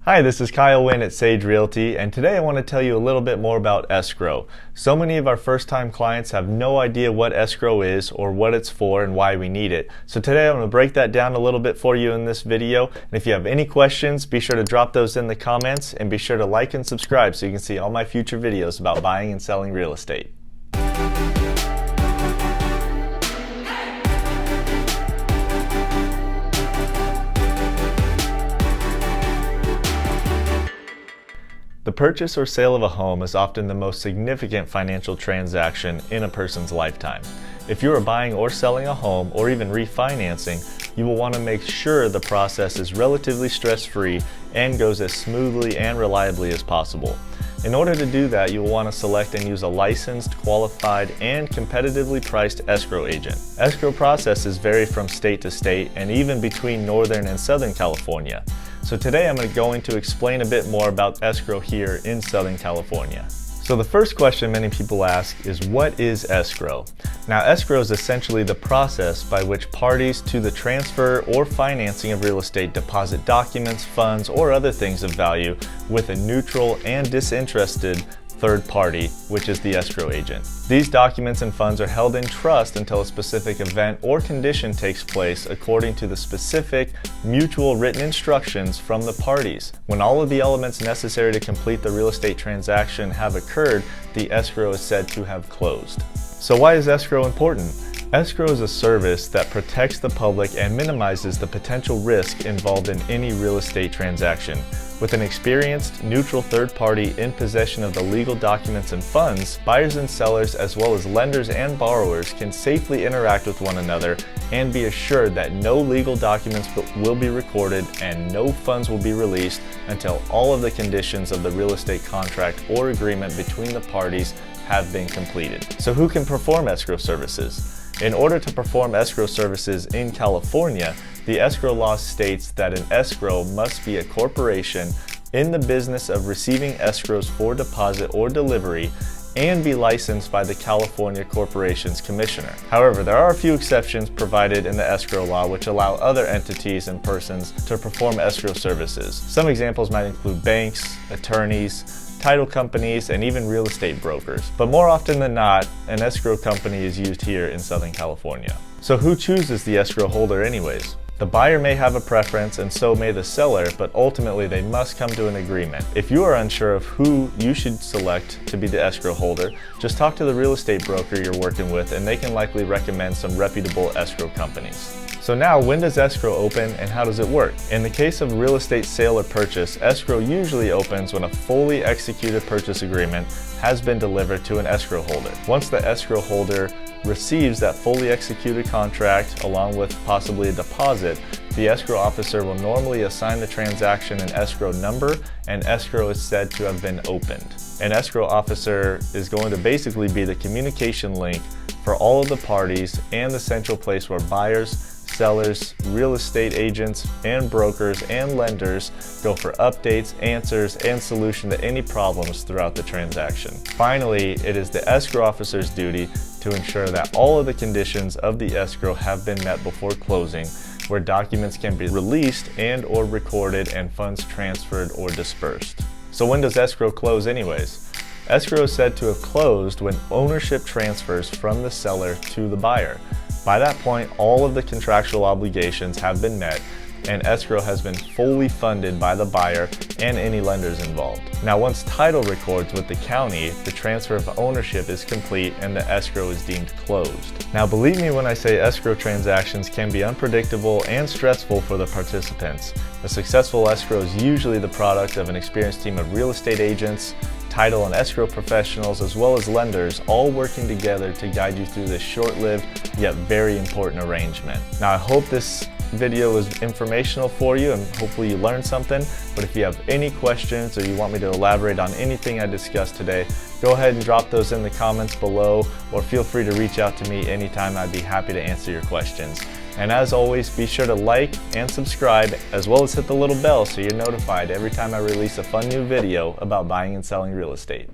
Hi, this is Kyle Winn at Sage Realty, and today I want to tell you a little bit more about escrow. So many of our first-time clients have no idea what escrow is or what it's for and why we need it. So today I'm going to break that down a little bit for you in this video. And if you have any questions, be sure to drop those in the comments and be sure to like and subscribe so you can see all my future videos about buying and selling real estate. The purchase or sale of a home is often the most significant financial transaction in a person's lifetime. If you are buying or selling a home or even refinancing, you will want to make sure the process is relatively stress-free and goes as smoothly and reliably as possible. In order to do that, you will want to select and use a licensed, qualified, and competitively priced escrow agent. Escrow processes vary from state to state and even between Northern and Southern California. So today I'm going to explain a bit more about escrow here in Southern California. So the first question many people ask is, what is escrow? Now, escrow is essentially the process by which parties to the transfer or financing of real estate deposit documents, funds, or other things of value with a neutral and disinterested third party, which is the escrow agent. These documents and funds are held in trust until a specific event or condition takes place according to the specific mutual written instructions from the parties. When all of the elements necessary to complete the real estate transaction have occurred, the escrow is said to have closed. So why is escrow important? Escrow is a service that protects the public and minimizes the potential risk involved in any real estate transaction. With an experienced, neutral third party in possession of the legal documents and funds, buyers and sellers as well as lenders and borrowers can safely interact with one another and be assured that no legal documents will be recorded and no funds will be released until all of the conditions of the real estate contract or agreement between the parties have been completed. So who can perform escrow services? In order to perform escrow services in California, the escrow law states that an escrow must be a corporation in the business of receiving escrows for deposit or delivery and be licensed by the California Corporations Commissioner. However, there are a few exceptions provided in the escrow law which allow other entities and persons to perform escrow services. Some examples might include banks, attorneys, title companies, and even real estate brokers. But more often than not, an escrow company is used here in Southern California. So who chooses the escrow holder anyways? The buyer may have a preference and so may the seller, but ultimately they must come to an agreement. If you are unsure of who you should select to be the escrow holder, just talk to the real estate broker you're working with and they can likely recommend some reputable escrow companies. So now, when does escrow open and how does it work? In the case of real estate sale or purchase, escrow usually opens when a fully executed purchase agreement has been delivered to an escrow holder. Once the escrow holder receives that fully executed contract along with possibly a deposit, the escrow officer will normally assign the transaction an escrow number and escrow is said to have been opened. An escrow officer is going to basically be the communication link for all of the parties and the central place where buyers, sellers, real estate agents, and brokers and lenders go for updates, answers, and solution to any problems throughout the transaction. Finally, it is the escrow officer's duty to ensure that all of the conditions of the escrow have been met before closing, where documents can be released and or recorded and funds transferred or dispersed. So when does escrow close anyways? Escrow is said to have closed when ownership transfers from the seller to the buyer. By that point, all of the contractual obligations have been met and escrow has been fully funded by the buyer and any lenders involved. Now, once title records with the county, the transfer of ownership is complete and the escrow is deemed closed. Now, believe me when I say escrow transactions can be unpredictable and stressful for the participants. A successful escrow is usually the product of an experienced team of real estate agents, title and escrow professionals, as well as lenders, all working together to guide you through this short-lived yet very important arrangement. Now, I hope this video was informational for you and hopefully you learned something, but if you have any questions or you want me to elaborate on anything I discussed today, go ahead and drop those in the comments below or feel free to reach out to me anytime. I'd be happy to answer your questions. And as always, be sure to like and subscribe, as well as hit the little bell so you're notified every time I release a fun new video about buying and selling real estate.